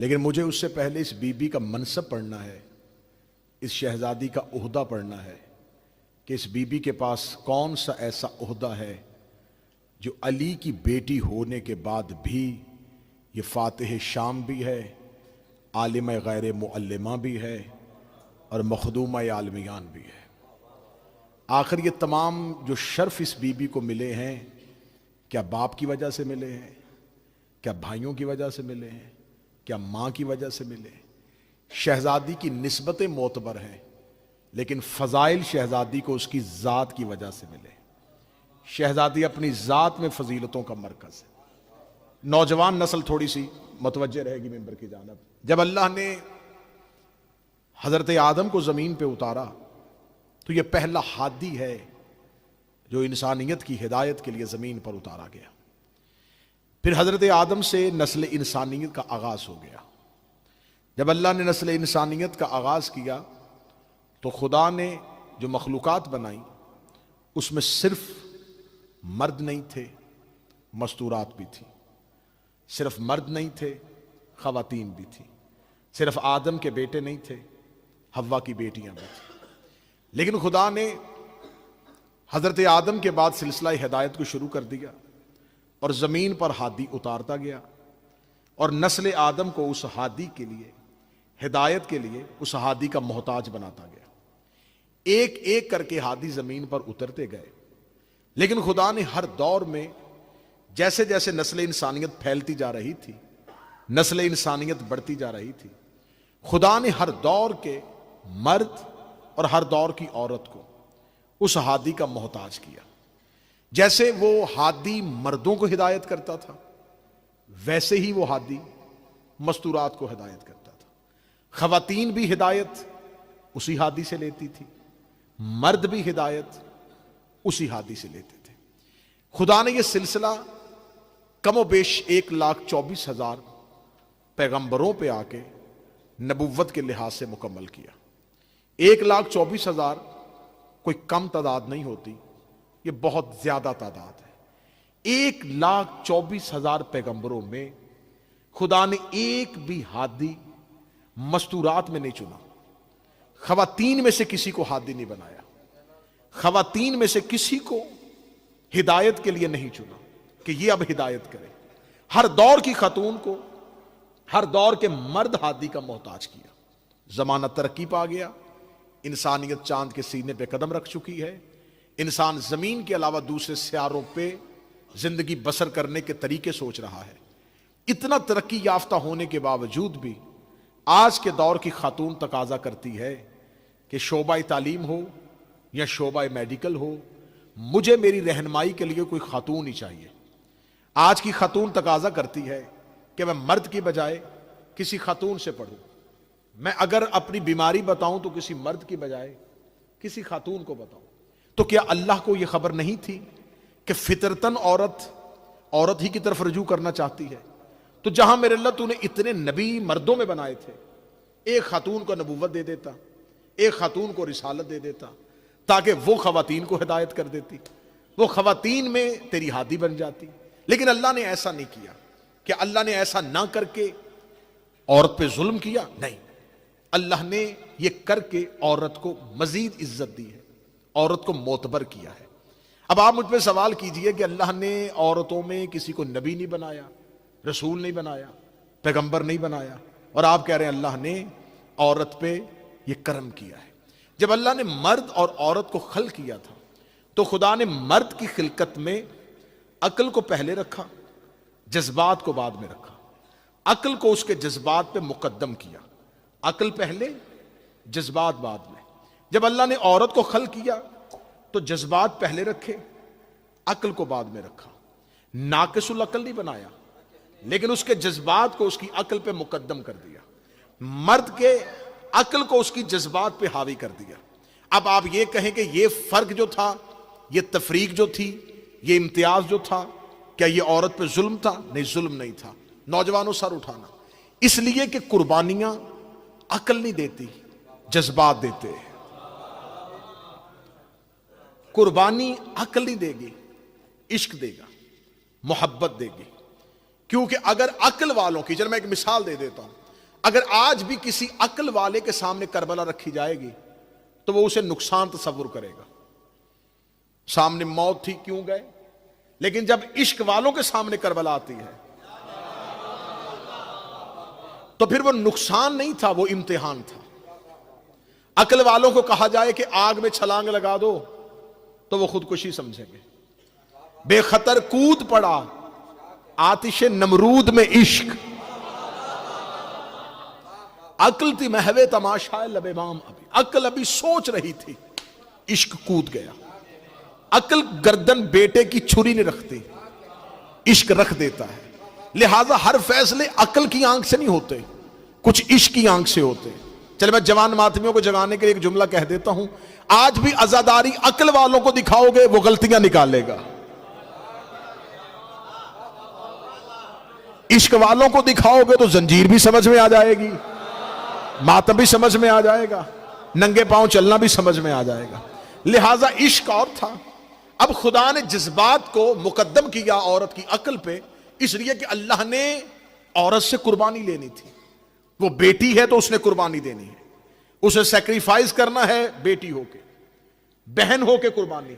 لیکن مجھے اس سے پہلے اس بی بی کا منصب پڑھنا ہے، اس شہزادی کا عہدہ پڑھنا ہے کہ اس بی بی کے پاس کون سا ایسا عہدہ ہے جو علی کی بیٹی ہونے کے بعد بھی یہ فاتح شام بھی ہے، عالم غیر معلمہ بھی ہے اور مخدومہ عالمیان بھی ہے۔ آخر یہ تمام جو شرف اس بی بی کو ملے ہیں، کیا باپ کی وجہ سے ملے ہیں؟ کیا بھائیوں کی وجہ سے ملے ہیں؟ کیا ماں کی وجہ سے ملے ہیں؟ شہزادی کی نسبتیں معتبر ہیں، لیکن فضائل شہزادی کو اس کی ذات کی وجہ سے ملے۔ شہزادی اپنی ذات میں فضیلتوں کا مرکز ہے۔ نوجوان نسل تھوڑی سی متوجہ رہے گی ممبر کی جانب۔ جب اللہ نے حضرت آدم کو زمین پہ اتارا تو یہ پہلا ہادی ہے جو انسانیت کی ہدایت کے لیے زمین پر اتارا گیا۔ پھر حضرت آدم سے نسل انسانیت کا آغاز ہو گیا۔ جب اللہ نے نسل انسانیت کا آغاز کیا تو خدا نے جو مخلوقات بنائی اس میں صرف مرد نہیں تھے، مستورات بھی تھی۔ صرف مرد نہیں تھے، خواتین بھی تھی۔ صرف آدم کے بیٹے نہیں تھے، حوا کی بیٹیاں بھی تھیں۔ لیکن خدا نے حضرت آدم کے بعد سلسلہ ہدایت کو شروع کر دیا اور زمین پر ہادی اتارتا گیا، اور نسل آدم کو اس ہادی کے لیے، ہدایت کے لیے اس ہادی کا محتاج بناتا گیا۔ ایک ایک کر کے ہادی زمین پر اترتے گئے، لیکن خدا نے ہر دور میں جیسے جیسے نسل انسانیت پھیلتی جا رہی تھی، نسل انسانیت بڑھتی جا رہی تھی، خدا نے ہر دور کے مرد اور ہر دور کی عورت کو اس ہادی کا محتاج کیا۔ جیسے وہ ہادی مردوں کو ہدایت کرتا تھا، ویسے ہی وہ ہادی مستورات کو ہدایت کرتا تھا۔ خواتین بھی ہدایت اسی ہادی سے لیتی تھی، مرد بھی ہدایت اسی ہادی سے لیتے تھے۔ خدا نے یہ سلسلہ کم و بیش 1,24,000 پیغمبروں پہ آ کے نبوت کے لحاظ سے مکمل کیا۔ 1,24,000 کوئی کم تعداد نہیں ہوتی، یہ بہت زیادہ تعداد ہے۔ 1,24,000 پیغمبروں میں خدا نے ایک بھی ہادی مستورات میں نہیں چنا۔ خواتین میں سے کسی کو ہادی نہیں بنایا، خواتین میں سے کسی کو ہدایت کے لیے نہیں چنا کہ یہ اب ہدایت کرے۔ ہر دور کی خاتون کو ہر دور کے مرد ہادی کا محتاج کیا۔ زمانہ ترقی پا گیا، انسانیت چاند کے سینے پہ قدم رکھ چکی ہے، انسان زمین کے علاوہ دوسرے سیاروں پہ زندگی بسر کرنے کے طریقے سوچ رہا ہے۔ اتنا ترقی یافتہ ہونے کے باوجود بھی آج کے دور کی خاتون تقاضا کرتی ہے کہ شعبہ تعلیم ہو یا شعبہ میڈیکل ہو، مجھے میری رہنمائی کے لیے کوئی خاتون ہی چاہیے۔ آج کی خاتون تقاضا کرتی ہے کہ میں مرد کی بجائے کسی خاتون سے پڑھوں، میں اگر اپنی بیماری بتاؤں تو کسی مرد کی بجائے کسی خاتون کو بتاؤں۔ تو کیا اللہ کو یہ خبر نہیں تھی کہ فطرتاً عورت ہی کی طرف رجوع کرنا چاہتی ہے؟ تو جہاں میرے اللہ تو نے اتنے نبی مردوں میں بنائے تھے، ایک خاتون کو نبوت دے دیتا، ایک خاتون کو رسالت دے دیتا، تاکہ وہ خواتین کو ہدایت کر دیتی، وہ خواتین میں تیری ہادی بن جاتی۔ لیکن اللہ نے ایسا نہیں کیا۔ کہ اللہ نے ایسا نہ کر کے عورت پہ ظلم کیا؟ نہیں، اللہ نے یہ کر کے عورت کو مزید عزت دی ہے، عورت کو معتبر کیا ہے۔ اب آپ مجھ پہ سوال کیجئے کہ اللہ نے عورتوں میں کسی کو نبی نہیں بنایا، رسول نہیں بنایا، پیغمبر نہیں بنایا، اور آپ کہہ رہے ہیں اللہ نے عورت پہ یہ کرم کیا ہے۔ جب اللہ نے مرد اور عورت کو خلق کیا تھا تو خدا نے مرد کی خلقت میں عقل کو پہلے رکھا، جذبات کو بعد میں رکھا۔ عقل کو اس کے جذبات پہ مقدم کیا، عقل پہلے جذبات بعد میں۔ جب اللہ نے عورت کو خلق کیا تو جذبات پہلے رکھے، عقل کو بعد میں رکھا۔ ناقص العقل نہیں بنایا، لیکن اس کے جذبات کو اس کی عقل پہ مقدم کر دیا، مرد کے عقل کو اس کی جذبات پہ حاوی کر دیا۔ اب آپ یہ کہیں کہ یہ فرق جو تھا، یہ تفریق جو تھی، یہ امتیاز جو تھا، کیا یہ عورت پہ ظلم تھا؟ نہیں، ظلم نہیں تھا۔ نوجوانوں سر اٹھانا، اس لیے کہ قربانیاں عقل نہیں دیتی، جذبات دیتے ہیں۔ قربانی عقل نہیں دے گی، عشق دے گا، محبت دے گی۔ کیونکہ اگر عقل والوں کی، چلو میں ایک مثال دے دیتا ہوں، اگر آج بھی کسی عقل والے کے سامنے کربلا رکھی جائے گی تو وہ اسے نقصان تصور کرے گا. سامنے موت تھی کیوں گئے, لیکن جب عشق والوں کے سامنے کربلا آتی ہے تو پھر وہ نقصان نہیں تھا, وہ امتحان تھا. عقل والوں کو کہا جائے کہ آگ میں چھلانگ لگا دو تو وہ خودکشی سمجھیں گے. بے خطر کود پڑا آتش نمرود میں عشق, عقل تھی محو تماشا لب بام, عقل ابھی سوچ رہی تھی, عشق کود گیا. عقل گردن بیٹے کی چھری نہیں رکھتی, عشق رکھ دیتا ہے. لہذا ہر فیصلے عقل کی آنکھ سے نہیں ہوتے, کچھ عشق کی آنکھ سے ہوتے. چلے میں جوان ماتمیوں کو جگانے کے لیے ایک جملہ کہہ دیتا ہوں, آج بھی عزاداری عقل والوں کو دکھاؤ گے وہ غلطیاں نکالے گا, عشق والوں کو دکھاؤ گے تو زنجیر بھی سمجھ میں آ جائے گی, ماتم بھی سمجھ میں آ جائے گا, ننگے پاؤں چلنا بھی سمجھ میں آ جائے گا. لہذا عشق اور تھا. اب خدا نے جذبات کو مقدم کیا عورت کی عقل پہ, اس لیے کہ اللہ نے عورت سے قربانی لینی تھی. وہ بیٹی ہے تو اس نے قربانی دینی ہے, اسے سیکریفائز کرنا ہے. بیٹی ہو کے, بہن ہو کے قربانی,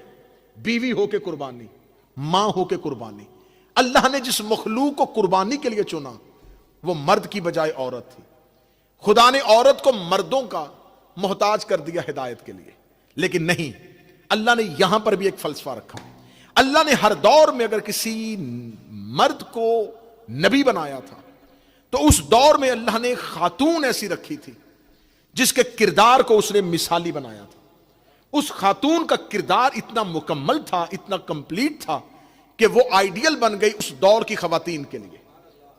بیوی ہو کے قربانی, ماں ہو کے قربانی. اللہ نے جس مخلوق کو قربانی کے لیے چنا وہ مرد کی بجائے عورت تھی. خدا نے عورت کو مردوں کا محتاج کر دیا ہدایت کے لیے, لیکن نہیں, اللہ نے یہاں پر بھی ایک فلسفہ رکھا. اللہ نے ہر دور میں اگر کسی مرد کو نبی بنایا تھا تو اس دور میں اللہ نے خاتون ایسی رکھی تھی جس کے کردار کو اس نے مثالی بنایا تھا. اس خاتون کا کردار اتنا مکمل تھا, اتنا کمپلیٹ تھا کہ وہ آئیڈیل بن گئی اس دور کی خواتین کے لیے.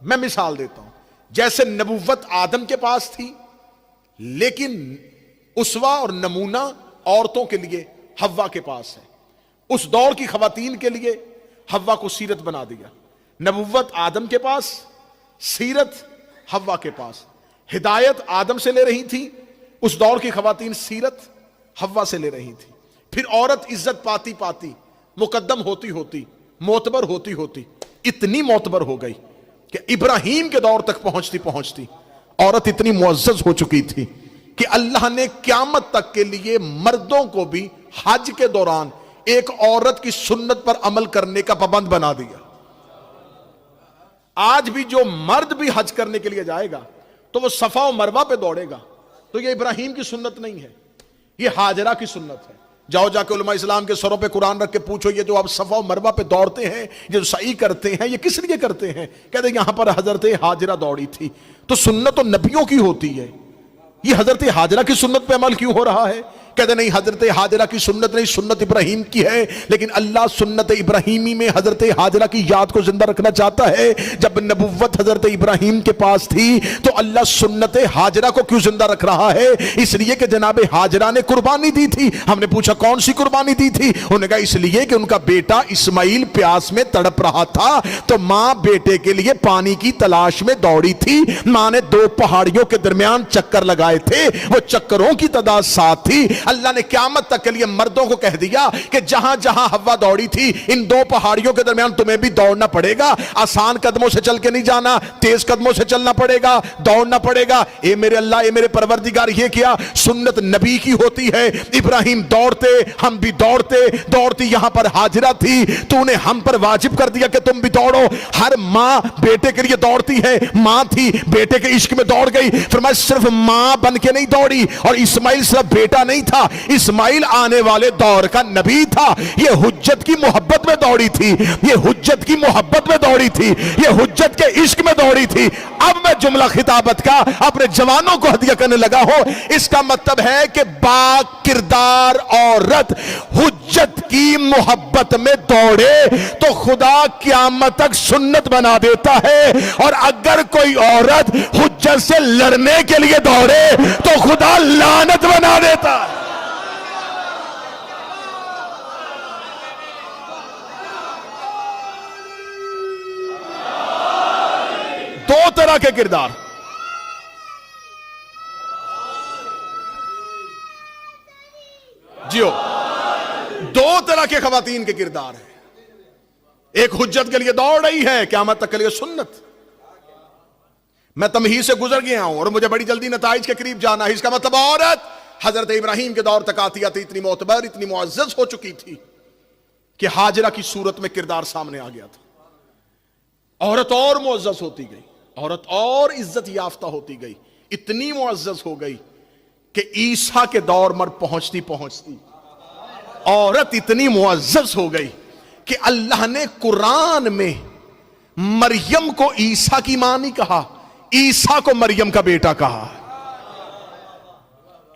میں مثال دیتا ہوں, جیسے نبوت آدم کے پاس تھی لیکن اسوہ اور نمونہ عورتوں کے لیے حوا کے پاس ہے. اس دور کی خواتین کے لیے حوا کو سیرت بنا دیا. نبوت آدم کے پاس, سیرت حوا کے پاس. ہدایت آدم سے لے رہی تھی, اس دور کی خواتین سیرت حوا سے لے رہی تھی. پھر عورت عزت پاتی پاتی, مقدم ہوتی ہوتی, معتبر ہوتی ہوتی اتنی معتبر ہو گئی کہ ابراہیم کے دور تک پہنچتی پہنچتی عورت اتنی معزز ہو چکی تھی کہ اللہ نے قیامت تک کے لیے مردوں کو بھی حج کے دوران ایک عورت کی سنت پر عمل کرنے کا پابند بنا دیا. آج بھی جو مرد بھی حج کرنے کے لیے جائے گا تو وہ صفا و مروہ پہ دوڑے گا, تو یہ ابراہیم کی سنت نہیں ہے, یہ ہاجرہ کی سنت ہے. جاؤ جا کے علماء اسلام کے سروں پہ قرآن رکھ کے پوچھو, یہ جو اب صفا و مروہ پہ دوڑتے ہیں, یہ جو سعی کرتے ہیں, یہ کس لیے کرتے ہیں؟ کہتے ہیں یہاں پر حضرت ہاجرہ دوڑی تھی. تو سنت تو نبیوں کی ہوتی ہے, یہ حضرت ہاجرہ کی سنت پہ عمل کیوں ہو رہا ہے؟ کہتے نہیں, حضرت ہاجرہ کی سنت نہیں, سنت ابراہیم کی ہے. لیکن اللہ سنت ابراہیمی میں حضرت ہاجرہ کی یاد کو زندہ رکھنا چاہتا ہے. جب نبوت حضرت ابراہیم کے پاس تھی تو اللہ سنت ہاجرہ کو کیوں زندہ رکھ رہا ہے؟ اس لیے کہ جناب ہاجرہ نے قربانی دی تھی. ہم نے پوچھا کون سی قربانی دی تھی؟ انہوں نے کہا اس لیے کہ ان کا بیٹا اسماعیل پیاس میں تڑپ رہا تھا تو ماں بیٹے کے لیے پانی کی تلاش میں دوڑی تھی. ماں نے 2 پہاڑیوں کے درمیان چکر لگائے تھے, وہ چکروں کی تعداد 7 تھی. اللہ نے قیامت تک کے لیے مردوں کو کہہ دیا کہ جہاں جہاں حوا دوڑی تھی ان 2 پہاڑیوں کے درمیان تمہیں بھی دوڑنا پڑے گا. آسان قدموں سے چل کے نہیں جانا, تیز قدموں سے چلنا پڑے گا, دوڑنا پڑے گا. اے میرے اللہ, اے میرے پروردگار, یہ کیا سنت نبی کی ہوتی ہے؟ ابراہیم دوڑتے, ہم بھی دوڑتے, دوڑتی یہاں پر ہاجرہ تھی, تو نے ہم پر واجب کر دیا کہ تم بھی دوڑو. ہر ماں بیٹے کے لیے دوڑتی ہے, ماں تھی بیٹے کے عشق میں دوڑ گئی. فرمایا صرف ماں بن کے نہیں دوڑی, اور اسماعیل صرف بیٹا نہیں تھا, اسماعیل آنے والے دور کا نبی تھا. یہ حجت کی محبت میں دوڑی تھی, یہ حجت کی محبت میں دوڑی تھی, یہ حجت کے عشق میں دوڑی تھی. اب میں جملہ خطابت کا اپنے جوانوں کو ہدیہ کرنے لگا ہوں. اس کا مطلب ہے کہ با کردار عورت حجت کی محبت میں دوڑے تو خدا قیامت تک سنت بنا دیتا ہے, اور اگر کوئی عورت حجت سے لڑنے کے لیے دوڑے تو خدا لعنت بنا دیتا ہے. دو طرح کے کردار, جیو, 2 طرح کے خواتین کے کردار ہیں. ایک حجت کے لیے دوڑ رہی ہے, قیامت تک کے لیے سنت. میں تمہید سے گزر گیا ہوں اور مجھے بڑی جلدی نتائج کے قریب جانا ہے. اس کا مطلب عورت حضرت ابراہیم کے دور تک آتی آتی اتنی معتبر اتنی معزز ہو چکی تھی کہ ہاجرہ کی صورت میں کردار سامنے آ گیا تھا. عورت اور معزز ہوتی گئی, عورت اور عزت یافتہ ہوتی گئی, اتنی معزز ہو گئی کہ عیسیٰ کے دور مر پہنچتی پہنچتی عورت اتنی معزز ہو گئی کہ اللہ نے قرآن میں مریم کو عیسیٰ کی ماں نہیں کہا, عیسیٰ کو مریم کا بیٹا کہا.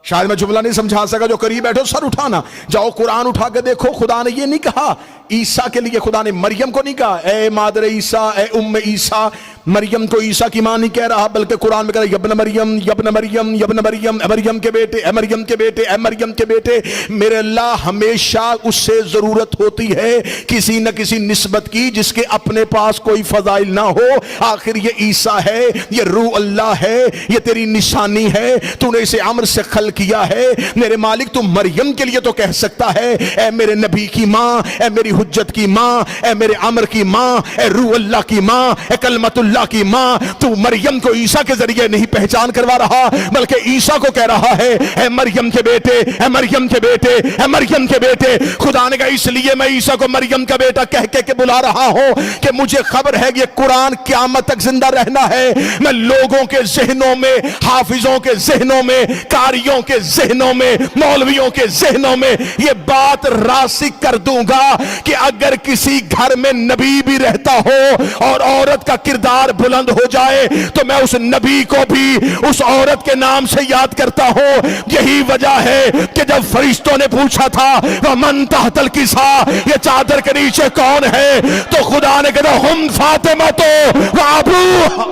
شاید میں جملہ نہیں سمجھا سکا, جو قریب بیٹھو سر اٹھانا, جاؤ قرآن اٹھا کے دیکھو. خدا نے یہ نہیں کہا عیسیٰ کے لیے, خدا نے مریم کو نہیں کہا اے مادر عیسیٰ, اے ام عیسیٰ. مریم کو عیسیٰ کی ماں نہیں کہہ رہا, بلکہ قرآن میں کہہ رہا یبن مریم یبن مریم یبن مریم, اے مریم کے بیٹے, اے مریم کے بیٹے, اے مریم کے بیٹے. میرے اللہ ہمیشہ اس سے ضرورت ہوتی ہے کسی نہ کسی نسبت کی جس کے اپنے پاس کوئی فضائل نہ ہو. آخر یہ عیسیٰ ہے, یہ روح اللہ ہے, یہ تیری نشانی ہے, تو نے اسے عمر سے خلق کیا ہے. میرے مالک تو مریم کے لیے تو کہہ سکتا ہے اے میرے نبی کی ماں, اے میری حجت کی ماں, اے میرے عمر کی ماں, اے روح اللہ کی ماں, اے کلمت اللہ کی ماں. تو مریم کو عیسیٰ کے ذریعے نہیں پہچان کروا رہا, بلکہ عیسیٰ کو کہہ رہا ہے اے مریم کے بیٹے, اے مریم کے بیٹے, اے مریم کے بیٹے. خدا نے کہا اس لیے میں عیسیٰ کو مریم کا بیٹا کہہ کے بلا رہا ہوں کہ مجھے خبر ہے یہ قرآن قیامت تک زندہ رہنا ہے. میں لوگوں کے ذہنوں میں, حافظوں کے ذہنوں میں, قاریوں کے ذہنوں میں, مولویوں کے ذہنوں میں یہ بات راسخ کر دوں گا کہ اگر کسی گھر میں نبی بھی رہتا ہو اور عورت کا کردار بلند ہو جائے تو میں اس نبی کو بھی اس عورت کے نام سے یاد کرتا ہوں. یہی وجہ ہے کہ جب فرشتوں نے پوچھا تھا وَمَن تَحْتَ الْكِسَاءِ, یہ چادر کے نیچے کون ہے, تو خدا نے کہا ہم فاطمہ تو وَأَبُوهَا,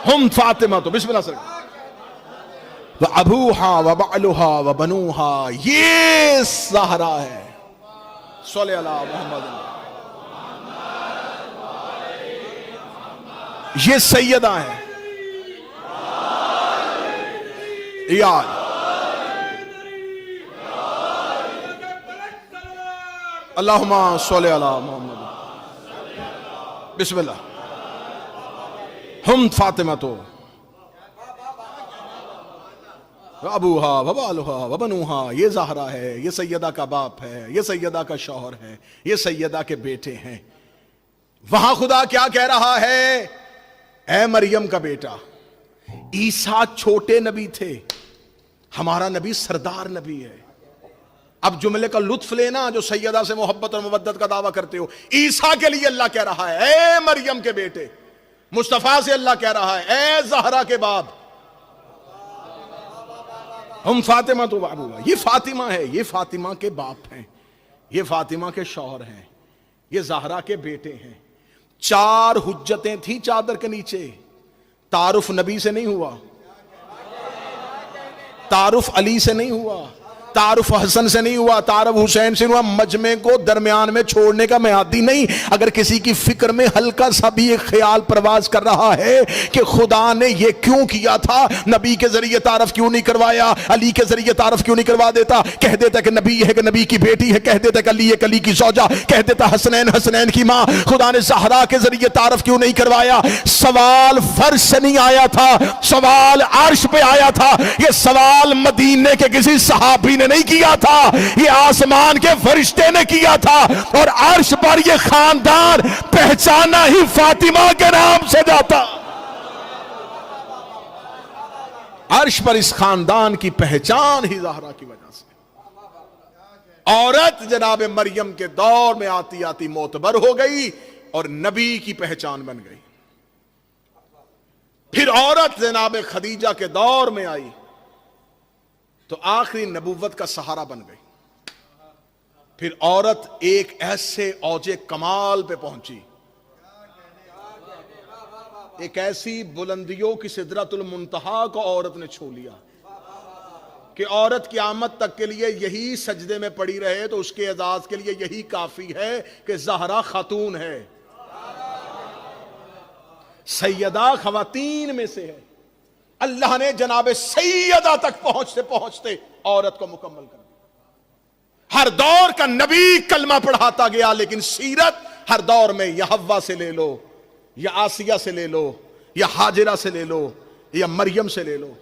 ہم فاطمہ تو, بسم اللہ سر, وَأَبُوهَا وَبَعْلُهَا وَبَنُوهَا, یہ زہرا ہے. صلی اللہ محمد, یہ سیدہ ہے. یاد اللہم صلی اللہ محمد, بسم اللہ. ہم فاطمہ تو ابوہا وبالہا وبنوہا, یہ زہرا ہے, یہ سیدہ کا باپ ہے, یہ سیدہ کا شوہر ہے, یہ سیدہ کے بیٹے ہیں. وہاں خدا کیا کہہ رہا ہے, اے مریم کا بیٹا. عیسیٰ چھوٹے نبی تھے, ہمارا نبی سردار نبی ہے. اب جملے کا لطف لینا جو سیدہ سے محبت اور مودت کا دعویٰ کرتے ہو. عیسیٰ کے لیے اللہ کہہ رہا ہے اے مریم کے بیٹے. مصطفیٰ سے اللہ کہہ رہا ہے اے زہرا کے باپ. ہم فاطمہ تو بابو, یہ فاطمہ ہے, یہ فاطمہ کے باپ ہیں, یہ فاطمہ کے شوہر ہیں, یہ زہرا کے بیٹے ہیں. 4 حجتیں تھیں چادر کے نیچے. تعارف نبی سے نہیں ہوا, تعارف علی سے نہیں ہوا, تعارف حسن سے نہیں ہوا, تعارف حسین سے نہیں ہوا. مجمع کو درمیان میں چھوڑنے کا میعادی نہیں. اگر کسی کی فکر میں ہلکا سا بھی ایک خیال پرواز کر رہا ہے کہ خدا نے یہ کیوں کیا تھا, نبی کے ذریعے تعارف کیوں نہیں کروایا, علی کے ذریعے تعارف کیوں نہیں کروا دیتا, کہہ دیتا کہ نبی ہے کہ نبی کی بیٹی ہے, کہہ دیتا کہ علی ہے کہ علی کی زوجہ, کہہ دیتا حسنین حسنین کی ماں. خدا نے زہرا کے ذریعے تعارف کیوں نہیں کروایا؟ سوال فرش سے نہیں آیا تھا, سوال عرش پہ آیا تھا. یہ سوال مدینے کے کسی صحابی نے نہیں کیا تھا, یہ آسمان کے فرشتے نے کیا تھا. اور عرش پر یہ خاندان پہچانا ہی فاطمہ کے نام سے جاتا. عرش پر اس خاندان کی پہچان ہی زہرا کی وجہ سے. عورت جناب مریم کے دور میں آتی آتی معتبر ہو گئی اور نبی کی پہچان بن گئی. پھر عورت جناب خدیجہ کے دور میں آئی تو آخری نبوت کا سہارا بن گئی. پھر عورت ایک ایسے اوج کمال پہ پہنچی, ایک ایسی بلندیوں کی سدرۃ المنتہا کو عورت نے چھو لیا کہ عورت قیامت تک کے لیے یہی سجدے میں پڑی رہے تو اس کے اعزاز کے لیے یہی کافی ہے کہ زہرا خاتون ہے, سیدہ خواتین میں سے ہے. اللہ نے جناب سیدہ تک پہنچتے پہنچتے عورت کو مکمل کر دیا. ہر دور کا نبی کلمہ پڑھاتا گیا, لیکن سیرت ہر دور میں یا حوا سے لے لو, یا آسیہ سے لے لو یا ہاجرہ سے لے لو یا مریم سے لے لو،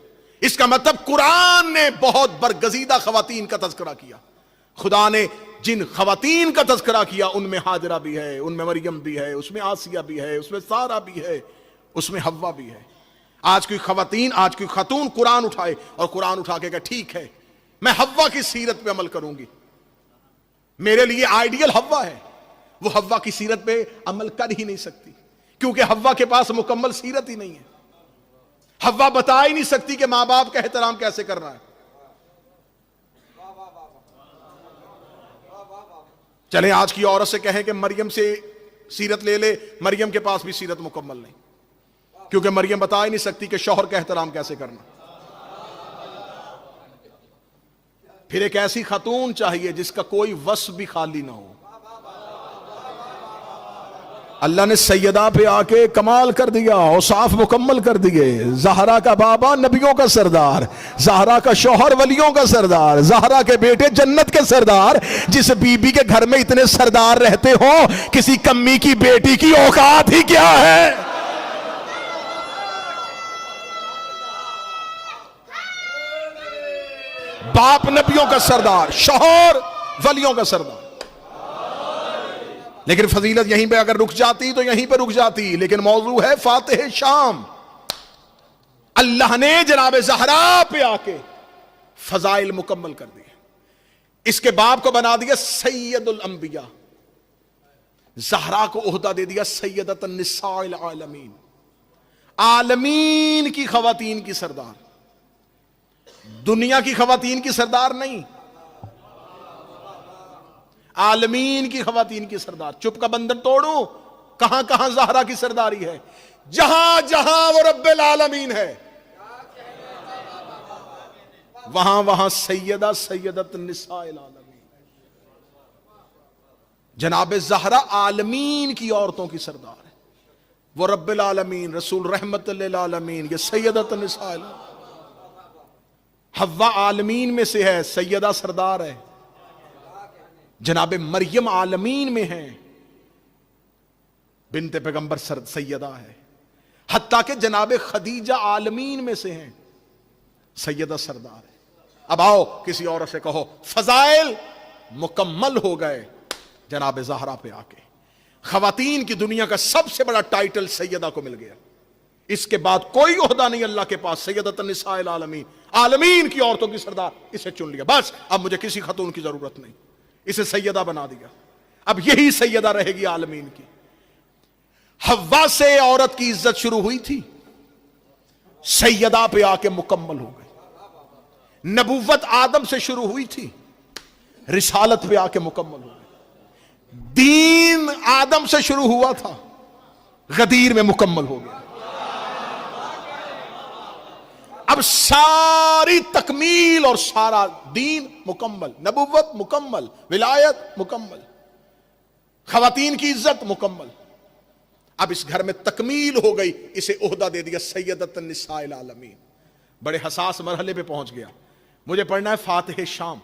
اس کا مطلب قرآن نے بہت برگزیدہ خواتین کا تذکرہ کیا. خدا نے جن خواتین کا تذکرہ کیا ان میں ہاجرہ بھی ہے، ان میں مریم بھی ہے، اس میں آسیہ بھی ہے، اس میں سارہ بھی ہے، اس میں حوا بھی ہے. آج کوئی خاتون قرآن اٹھائے اور قرآن اٹھا کے کہ ٹھیک ہے میں حوا کی سیرت پہ عمل کروں گی، میرے لیے آئیڈیل حوا ہے، وہ حوا کی سیرت پہ عمل کر ہی نہیں سکتی کیونکہ حوا کے پاس مکمل سیرت ہی نہیں ہے. حوا بتا ہی نہیں سکتی کہ ماں باپ کا احترام کیسے کرنا ہے. چلیں آج کی عورت سے کہیں کہ مریم سے سیرت لے لے، مریم کے پاس بھی سیرت مکمل نہیں کیونکہ مریم بتا ہی نہیں سکتی کہ شوہر کا احترام کیسے کرنا. پھر ایک ایسی خاتون چاہیے جس کا کوئی وصف بھی خالی نہ ہو. اللہ نے سیدہ پہ آ کے کمال کر دیا، اوصاف مکمل کر دیے. زہرا کا بابا نبیوں کا سردار، زہرا کا شوہر ولیوں کا سردار، زہرا کے بیٹے جنت کے سردار. جس بی بی کے گھر میں اتنے سردار رہتے ہوں کسی کمی کی بیٹی کی اوقات ہی کیا ہے. باپ نبیوں کا سردار، شوہر ولیوں کا سردار. لیکن فضیلت یہیں پہ اگر رک جاتی تو یہیں پہ رک جاتی، لیکن موضوع ہے فاتح شام. اللہ نے جناب زہرا پہ آ کے فضائل مکمل کر دیے، اس کے باپ کو بنا دیا سید الانبیاء، زہرا کو عہدہ دے دیا سیدۃ النساء العالمین، عالمین کی خواتین کی سردار، دنیا کی خواتین کی سردار نہیں، عالمین کی خواتین کی سردار. چپ کا بندر توڑوں، کہاں کہاں زہرا کی سرداری ہے؟ جہاں جہاں وہ رب العالمین ہے وہاں وہاں سیدت النساء العالمین. جناب زہرا عالمین کی عورتوں کی سردار ہے، وہ رب العالمین رسول رحمت للعالمین، یہ سیدت النساء العالمین. حوا عالمین میں سے ہے، سیدہ سردار ہے. جناب مریم عالمین میں ہے، بنت پیغمبر سیدہ ہے. حتیٰ کہ جناب خدیجہ عالمین میں سے ہیں، سیدہ سردار ہے. اب آؤ کسی عورت سے کہو فضائل مکمل ہو گئے جناب زہرا پہ آ کے. خواتین کی دنیا کا سب سے بڑا ٹائٹل سیدہ کو مل گیا، اس کے بعد کوئی عہدہ نہیں اللہ کے پاس. سیدۃ النساء العالمین، عالمین کی عورتوں کی سردار، اسے چن لیا. بس اب مجھے کسی خاتون کی ضرورت نہیں، اسے سیدہ بنا دیا. اب یہی سیدہ رہے گی عالمین کی. حوا سے عورت کی عزت شروع ہوئی تھی، سیدہ پہ آ کے مکمل ہو گئی. نبوت آدم سے شروع ہوئی تھی، رسالت پہ آ کے مکمل ہو گئی. دین آدم سے شروع ہوا تھا، غدیر میں مکمل ہو گیا. اب ساری تکمیل اور سارا دین مکمل، نبوت مکمل، ولایت مکمل، خواتین کی عزت مکمل. اب اس گھر میں تکمیل ہو گئی، اسے عہدہ دے دیا سیدۃ النساء العالمین. بڑے حساس مرحلے پہ پہنچ گیا. مجھے پڑھنا ہے فاتح شام.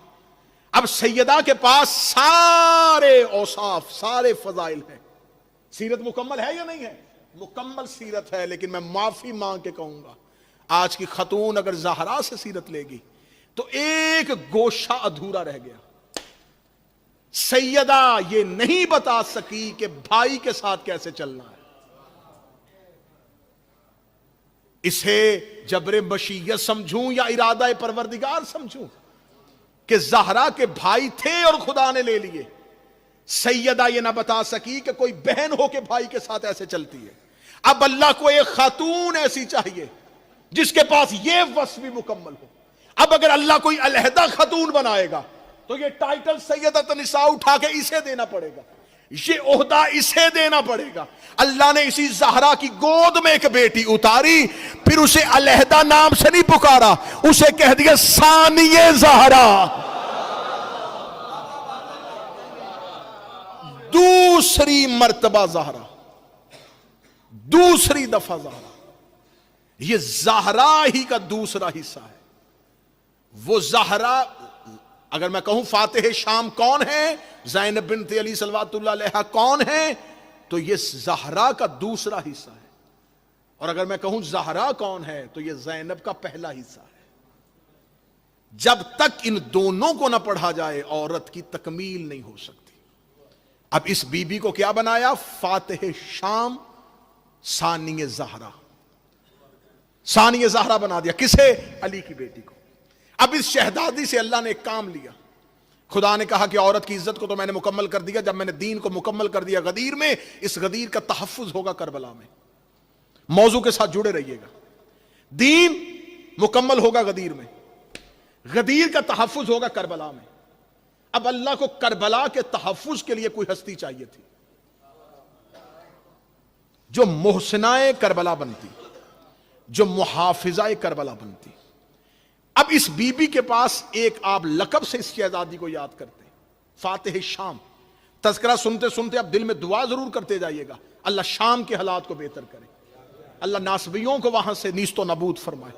اب سیدہ کے پاس سارے اوصاف، سارے فضائل ہیں. سیرت مکمل ہے یا نہیں ہے؟ مکمل سیرت ہے. لیکن میں معافی مانگ کے کہوں گا آج کی خاتون اگر زہرا سے سیرت لے گی تو ایک گوشہ ادھورا رہ گیا. سیدہ یہ نہیں بتا سکی کہ بھائی کے ساتھ کیسے چلنا ہے. اسے جبر مشیت سمجھوں یا ارادہ پروردگار سمجھوں کہ زہرا کے بھائی تھے اور خدا نے لے لیے. سیدہ یہ نہ بتا سکی کہ کوئی بہن ہو کے بھائی کے ساتھ ایسے چلتی ہے. اب اللہ کو ایک خاتون ایسی چاہیے جس کے پاس یہ وصف بھی مکمل ہو. اب اگر اللہ کوئی علیحدہ خاتون بنائے گا تو یہ ٹائٹل سیدۃ النساء اٹھا کے اسے دینا پڑے گا، یہ عہدہ اسے دینا پڑے گا. اللہ نے اسی زہرا کی گود میں ایک بیٹی اتاری، پھر اسے علیحدہ نام سے نہیں پکارا، اسے کہہ دیا ثانیہ زہرا، دوسری مرتبہ زہرا، دوسری دفعہ زہرا. یہ زہرا ہی کا دوسرا حصہ ہے. وہ زہرا، اگر میں کہوں فاتح شام کون ہے، زینب بنت علی صلوات اللہ علیہا کون ہے، تو یہ زہرا کا دوسرا حصہ ہے، اور اگر میں کہوں زہرا کون ہے تو یہ زینب کا پہلا حصہ ہے۔ جب تک ان دونوں کو نہ پڑھا جائے عورت کی تکمیل نہیں ہو سکتی۔ اب اس بی بی کو کیا بنایا؟ فاتح شام ثانی زہرا، ثانی زہرا بنا دیا۔ کسے؟ علی کی بیٹی کو۔ اب اس شہزادی سے اللہ نے ایک کام لیا۔ خدا نے کہا کہ عورت کی عزت کو تو میں نے مکمل کر دیا، جب میں نے دین کو مکمل کر دیا غدیر میں، اس غدیر کا تحفظ ہوگا کربلا میں۔ موضوع کے ساتھ جڑے رہیے گا۔ دین مکمل ہوگا غدیر میں، غدیر کا تحفظ ہوگا کربلا میں۔ اب اللہ کو کربلا کے تحفظ کے لیے کوئی ہستی چاہیے تھی جو محسنائے کربلا بنتی، جو محافظہ کربلا بنتی۔ اب اس بی بی کے پاس ایک آپ لقب سے اس شہزادی کو یاد کرتے، فاتح شام۔ تذکرہ سنتے سنتے اب دل میں دعا ضرور کرتے جائیے گا، اللہ شام کے حالات کو بہتر کرے، اللہ ناصبیوں کو وہاں سے نیست و نابود فرمائے،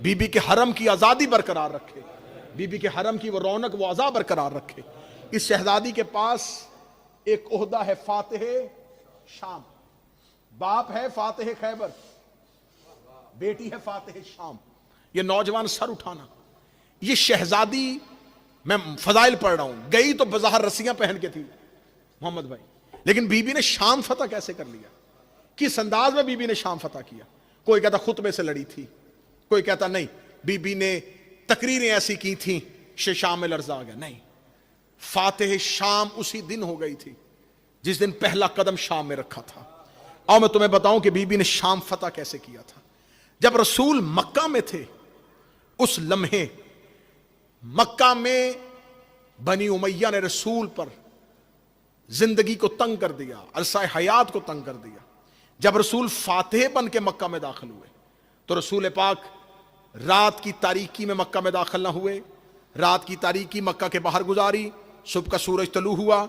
بی بی کے حرم کی آزادی برقرار رکھے، بی بی کے حرم کی وہ رونق و عزا برقرار رکھے۔ اس شہزادی کے پاس ایک عہدہ ہے فاتح شام، باپ ہے فاتح خیبر، بیٹی ہے فاتح شام۔ یہ نوجوان سر اٹھانا، یہ شہزادی، میں فضائل پڑھ رہا ہوں، گئی تو بظاہر رسیاں پہن کے تھی محمد بھائی، لیکن بی بی نے شام فتح کیسے کر لیا؟ کس انداز میں بی بی نے شام فتح کیا؟ کوئی کہتا خطبے سے لڑی تھی، کوئی کہتا نہیں بی بی نے تقریریں ایسی کی تھیں شام میں لرزا آ گیا۔ نہیں، فاتح شام اسی دن ہو گئی تھی جس دن پہلا قدم شام میں رکھا تھا۔ اور میں تمہیں بتاؤں کہ بی بی نے شام فتح کیسے کیا تھا۔ جب رسول مکہ میں تھے، اس لمحے مکہ میں بنی امیہ نے رسول پر زندگی کو تنگ کر دیا، عرصہ حیات کو تنگ کر دیا۔ جب رسول فاتح بن کے مکہ میں داخل ہوئے تو رسول پاک رات کی تاریکی میں مکہ میں داخل نہ ہوئے، رات کی تاریکی مکہ کے باہر گزاری، صبح کا سورج طلوع ہوا،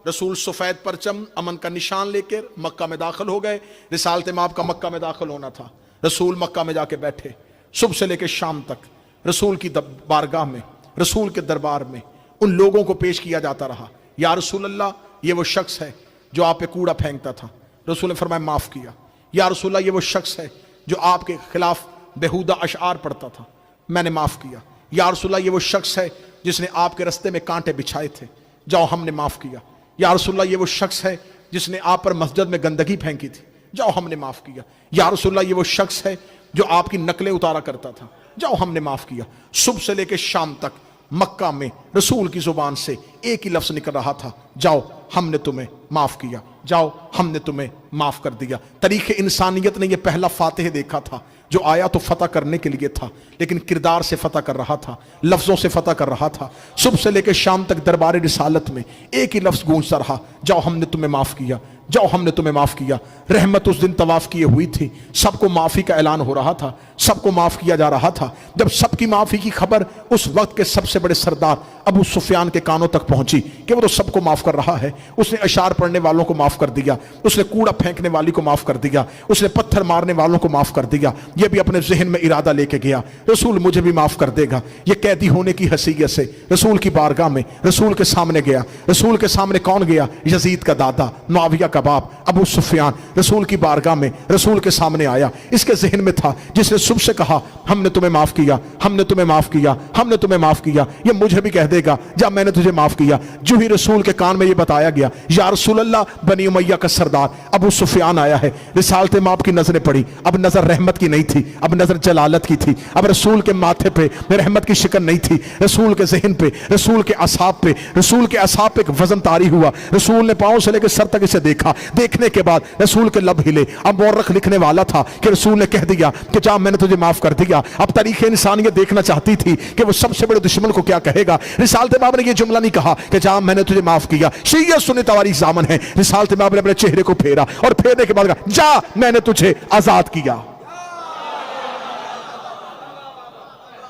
رسول سفید پرچم امن کا نشان لے کر مکہ میں داخل ہو گئے۔ رسالت مآب کا مکہ میں داخل ہونا تھا، رسول مکہ میں جا کے بیٹھے، صبح سے لے کے شام تک رسول کی بارگاہ میں، رسول کے دربار میں ان لوگوں کو پیش کیا جاتا رہا، یا رسول اللہ یہ وہ شخص ہے جو آپ پہ کوڑا پھینکتا تھا، رسول نے فرمایا معاف کیا۔ یا رسول اللہ یہ وہ شخص ہے جو آپ کے خلاف بےہودہ اشعار پڑھتا تھا، میں نے معاف کیا۔ یا رسول اللہ یہ وہ شخص ہے جس نے آپ کے رستے میں کانٹے بچھائے تھے، جاؤ ہم نے معاف کیا۔ یا رسول اللہ یہ وہ شخص ہے جس نے آپ پر مسجد میں گندگی پھینکی تھی، جاؤ ہم نے معاف کیا۔ یا رسول اللہ یہ وہ شخص ہے جو آپ کی نقلیں اتارا کرتا تھا، جاؤ ہم نے معاف کیا۔ صبح سے لے کے شام تک مکہ میں رسول کی زبان سے ایک ہی لفظ نکل رہا تھا، جاؤ ہم نے تمہیں معاف کیا، جاؤ ہم نے تمہیں معاف کر دیا۔ تاریخ انسانیت نے یہ پہلا فاتح دیکھا تھا جو آیا تو فتح کرنے کے لیے تھا، لیکن کردار سے فتح کر رہا تھا، لفظوں سے فتح کر رہا تھا۔ صبح سے لے کے شام تک دربار رسالت میں ایک ہی لفظ گونجتا رہا، جاؤ ہم نے تمہیں معاف کیا، جاؤ ہم نے تمہیں معاف کیا۔ رحمت اس دن طواف کیے ہوئی تھی، سب کو معافی کا اعلان ہو رہا تھا، سب کو معاف کیا جا رہا تھا۔ جب سب کی معافی کی خبر اس وقت کے سب سے بڑے سردار ابو سفیان کے کانوں تک پہنچی کہ وہ تو سب کو معاف کر رہا ہے، اس نے اشعار پڑھنے والوں کو معاف کر دیا، اس نے کوڑا پھینکنے والی کو معاف کر دیا، اس نے پتھر مارنے والوں کو معاف کر دیا۔ یہ بھی اپنے ذہن میں ارادہ لے کے گیا، رسول مجھے بھی معاف کر دے گا۔ یہ قیدی ہونے کی حیثیت سے رسول کی بارگاہ میں رسول کے سامنے گیا۔ رسول کے سامنے کون گیا؟ یزید کا دادا، معاویہ کا باپ ابو سفیان رسول کی بارگاہ میں رسول کے سامنے آیا۔ اس کے ذہن میں تھا جس نے صبح سے کہا ہم نے تمہیں معاف کیا، ہم نے تمہیں معاف کیا، ہم نے تمہیں معاف کیا، یہ مجھے بھی کہہ دے گا جب میں نے تجھے معاف کیا۔ جو ہی رسول کے کان میں یہ بتایا گیا یا رسول اللہ بنی امیہ کا سردار ابو سفیان آیا ہے، رسالت مآب کی نظریں پڑی، اب نظر رحمت کی نہیں تھی، اب نظر جلالت کی تھی۔ اب رسول کے ماتھے پہ رحمت کی شکن نہیں تھی، رسول کے ذہن پہ، رسول کے اعصاب پہ، رسول کے اعصاب پہ ایک وزن طاری ہوا۔ رسول نے پاؤں سے لے کے سر تک اسے دیکھا، دیکھنے کے بعد رسول کے لب ہلے۔ اب مورخ لکھنے والا تھا کہ رسول نے کہہ دیا کہ جا میں نے تجھے معاف کر دیا۔ اب تاریخ انسانیت دیکھنا چاہتی تھی کہ وہ سب سے بڑے دشمن کو کیا کہے گا۔ رسالت مآب نے یہ جملہ نہیں کہا کہ جا میں نے تجھے معاف کیا، شیعہ سنی تواریخ ضامن ہے، رسالت مآب نے اپنے چہرے کو پھیرا اور پھیرنے کے بعد کہا جا میں نے تجھے آزاد کیا۔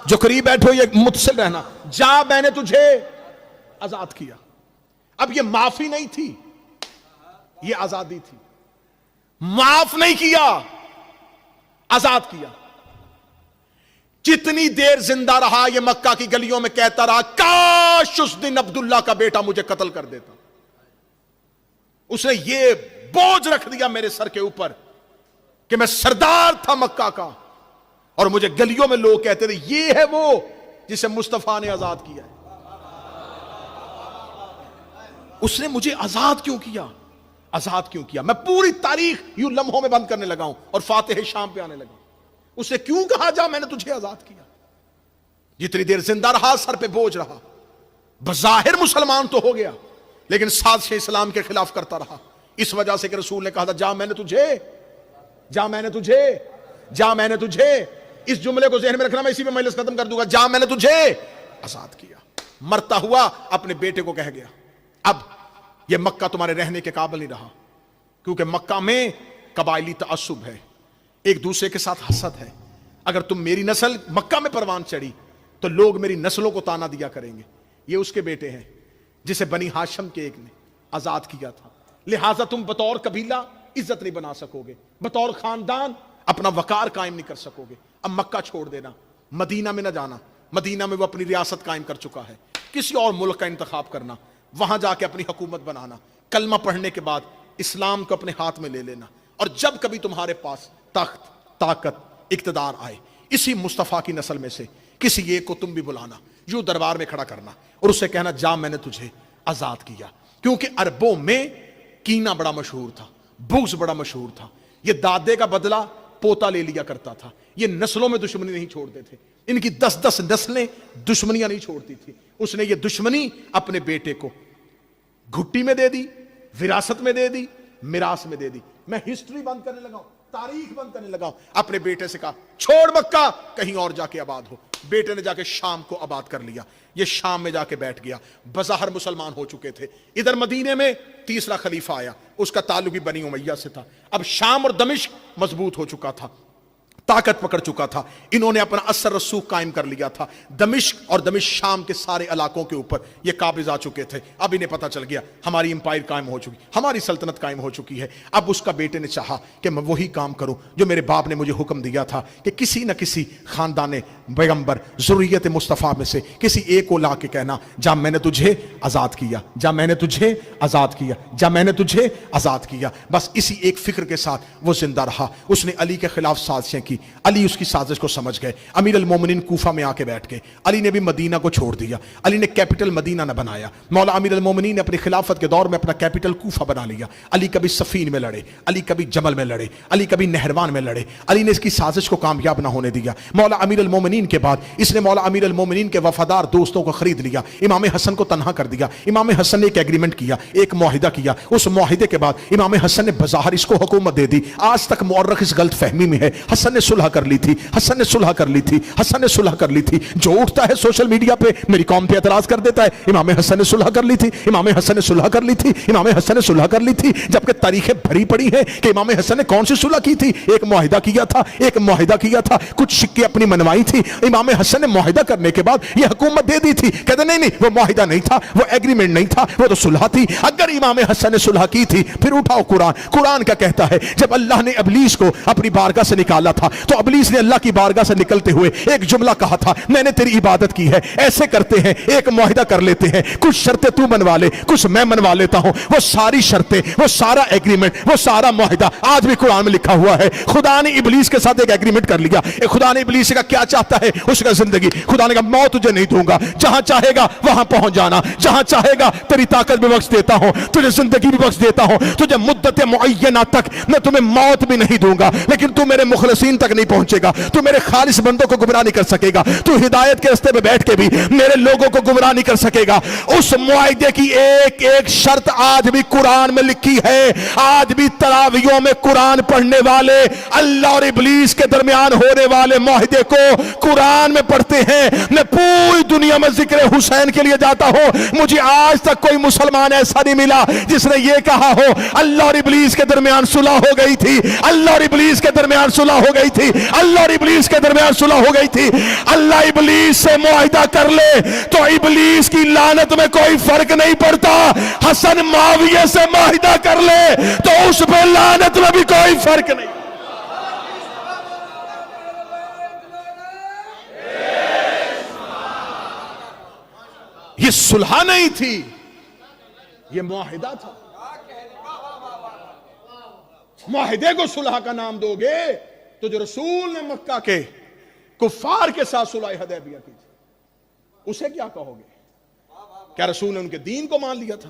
جو قریب بیٹھو یہ متصل رہنا، جا میں نے تجھے آزاد کیا۔ اب یہ معافی نہیں تھی، یہ آزادی تھی۔ معاف نہیں کیا، آزاد کیا۔ جتنی دیر زندہ رہا یہ مکہ کی گلیوں میں کہتا رہا کاش اس دن عبداللہ کا بیٹا مجھے قتل کر دیتا۔ اس نے یہ بوجھ رکھ دیا میرے سر کے اوپر کہ میں سردار تھا مکہ کا، اور مجھے گلیوں میں لوگ کہتے تھے یہ ہے وہ جسے مصطفیٰ نے آزاد کیا ہے۔ اس نے مجھے آزاد کیوں کیا؟ آزاد کیوں کیا؟ میں پوری تاریخ یوں لمحوں میں بند کرنے لگا ہوں اور فاتح شام پہ آنے لگا ہوں۔ اسے کیوں کہا جا میں نے تجھے آزاد کیا؟ جتنی دیر زندہ رہا سر پہ بوجھ رہا، بظاہر مسلمان تو ہو گیا لیکن سازش اسلام کے خلاف کرتا رہا، اس وجہ سے کہ رسول نے کہا تھا جا میں نے تجھے، جا میں نے تجھے، جا میں نے تجھے، اس جملے کو ذہن میں رکھنا، میں اسی میں مجلس ختم کر دوں گا، جا میں نے تجھے آزاد کیا۔ مرتا ہوا اپنے بیٹے کو کہہ گیا اب یہ مکہ تمہارے رہنے کے قابل نہیں رہا، کیونکہ مکہ میں قبائلی تعصب ہے، ایک دوسرے کے ساتھ حسد ہے، اگر تم میری نسل مکہ میں پروان چڑھی تو لوگ میری نسلوں کو تانا دیا کریں گے۔ یہ اس کے بیٹے ہیں جسے بنی ہاشم کے ایک نے آزاد کیا تھا، لہٰذا تم بطور قبیلہ عزت نہیں بنا سکو گے، بطور خاندان اپنا وقار قائم نہیں کر سکو گے۔ اب مکہ چھوڑ دینا، مدینہ میں نہ جانا، مدینہ میں وہ اپنی ریاست قائم کر چکا ہے، کسی اور ملک کا انتخاب کرنا، وہاں جا کے اپنی حکومت بنانا، کلمہ پڑھنے کے بعد اسلام کو اپنے ہاتھ میں لے لینا، اور جب کبھی تمہارے پاس تخت، طاقت، اقتدار آئے، اسی مصطفیٰ کی نسل میں سے کسی ایک کو تم بھی بلانا، یوں دربار میں کھڑا کرنا اور اسے کہنا جا میں نے تجھے آزاد کیا۔ کیونکہ عربوں میں کینہ بڑا مشہور تھا، بغض بڑا مشہور تھا، یہ دادے کا بدلہ پوتا لے لیا کرتا تھا، یہ نسلوں میں دشمنی نہیں چھوڑتے تھے، ان کی 10 نسلیں دشمنیاں نہیں چھوڑتی تھی۔ اس نے یہ دشمنی اپنے بیٹے کو گھٹی میں دے دی، وراثت میں دے دی، میراث میں دے دی۔ میں ہسٹری بند کرنے لگا ہوں، تاریخ بند کرنے لگا ہوں، اپنے بیٹے سے کہا چھوڑ مکہ، کہیں اور جا کے آباد ہو۔ بیٹے نے جا کے شام کو آباد کر لیا، یہ شام میں جا کے بیٹھ گیا، بظاہر مسلمان ہو چکے تھے۔ ادھر مدینے میں تیسرا خلیفہ آیا، اس کا تعلق بھی بنی امیہ سے تھا، اب شام اور دمشق مضبوط ہو چکا تھا، طاقت پکڑ چکا تھا، انہوں نے اپنا اثر رسوخ قائم کر لیا تھا، دمشق اور دمشق شام کے سارے علاقوں کے اوپر یہ قابض آ چکے تھے۔ اب انہیں پتہ چل گیا ہماری امپائر قائم ہو چکی، ہماری سلطنت قائم ہو چکی ہے۔ اب اس کا بیٹے نے چاہا کہ میں وہی کام کروں جو میرے باپ نے مجھے حکم دیا تھا کہ کسی نہ کسی خاندان پیغمبر ذریت مصطفیٰ میں سے کسی ایک کو لا کے کہنا جا میں نے تجھے آزاد کیا، جا میں نے تجھے آزاد کیا، جا میں نے تجھے آزاد کیا۔ بس اسی ایک فکر کے ساتھ وہ زندہ رہا۔ اس نے علی کے خلاف سازشیں کی، علی اس کی سازش کو سمجھ گئے، امیر المومنین کوفہ میں آ کے بیٹھ گئے، علی نے بھی مدینہ کو چھوڑ دیا، علی نے کیپٹل مدینہ نہ بنایا، مولا امیر المومنین نے اپنی خلافت کے دور میں اپنا کیپٹل کوفہ بنا لیا۔ علی کبھی صفین میں لڑے، علی کبھی جمل میں لڑے، علی کبھی نہروان میں لڑے، علی نے اس کی سازش کو کامیاب نہ ہونے دیا۔ مولا امیر المومنین کے بعد اس نے مولا امیر المومنین کے وفادار دوستوں کو خرید لیا، امام حسن کو تنہا کر دیا، امام حسن نے ایک ایگریمنٹ کیا، ایک معاہدہ کیا، اس معاہدے کے بعد امام حسن نے بظاہر اس کو حکومت دے دی۔ آج تک مورخ اس غلط فہمی میں ہے حسن نے صلح کر لی تھی، حسن نے صلح کر لی تھی، حسن نے صلح کر لی تھی۔ جو اٹھتا ہے سوشل میڈیا پہ میری قوم پہ اعتراض کر دیتا ہے امام حسن نے صلح کر لی تھی، امام حسن نے صلح کر لی تھی، امام حسن نے صلح کر لی تھی، جبکہ تاریخیں بھری پڑی ہیں کہ امام حسن نے کون سی صلح کی تھی؟ ایک معاہدہ کیا تھا، ایک معاہدہ کیا تھا، کچھ سکے اپنی منوائی تھی، امام حسن نے معاہدہ کرنے کے بعد یہ حکومت دے دی تھی۔ کہتے نہیں نہیں وہ معاہدہ نہیں تھا، وہ ایگریمنٹ نہیں تھا، وہ تو صلح تھی۔ اگر امام حسن نے صلح کی تھی پھر اٹھاؤ قرآن کیا کہتا ہے؟ جب اللہ نے ابلیس کو اپنی بارگاہ سے نکالا تھا تو ابلیس نے اللہ کی بارگاہ سے نکلتے ہوئے ایک جملہ کہا تھا میں نے تیری عبادت کی ہے۔ ایسے کرتے ہیں، ایک معاہدہ کر لیتے ہیں، کچھ شرطیں تو منوا لے، کچھ میں منوا لیتا ہوں، وہ ساری شرطیں، وہ سارا ایگریمنٹ، وہ سارا معاہدہ آج بھی قرآن میں لکھا ہوا ہے۔ خدا نے ابلیس کے ساتھ ایک ایگریمنٹ کر لیا، خدا نے ابلیس کا کیا چاہتا ہے؟ اس کا زندگی، خدا نے کہا موت تجھے نہیں دوں گا، جہاں چاہے گا وہاں پہنچ جانا، جہاں چاہے گا تیری طاقت بھی بخش دیتا ہوں، تجھے زندگی بھی بخش دیتا ہوں، تجھے مدت معینہ تک میں تمہیں موت بھی نہیں دوں گا، لیکن تو میرے مخلصین تک نہیں پہنچے گا، تو میرے خالص بندوں کو گمراہ نہیں کر سکے گا، تو ہدایت کے راستے پہ بیٹھ کے بھی میرے لوگوں کو گمراہ نہیں کر سکے گا۔ اس معاہدے کی ایک ایک شرط آج بھی قرآن میں لکھی ہے۔ آج بھی تراویحوں میں قرآن پڑھنے والے اللہ اور ابلیس کے درمیان ہونے والے معاہدے کو قرآن میں پڑھتے ہیں۔ میں پوری دنیا میں ذکر حسین کے لیے جاتا ہوں، مجھے آج تک کوئی مسلمان ایسا نہیں ملا جس نے یہ کہا ہو اللہ اور ابلیس کے درمیان صلح ہو گئی تھی، اللہ اور ابلیس کے درمیان صلح ہو گئی تھی، اللہ اور ابلیس کے درمیان صلح ہو گئی تھی۔ اللہ ابلیس سے معاہدہ کر لے تو ابلیس کی لعنت میں کوئی فرق نہیں پڑتا، حسن معاویہ سے معاہدہ کر لے تو اس پہ لعنت میں بھی کوئی فرق نہیں۔ یہ صلح نہیں تھی، یہ معاہدہ تھا۔ معاہدے کو صلح کا نام دو گے تو جو رسول نے مکہ کے کفار کے ساتھ صلح حدیبیہ کی تھی اسے کیا کہو گے؟ کیا رسول نے ان کے دین کو مان لیا تھا؟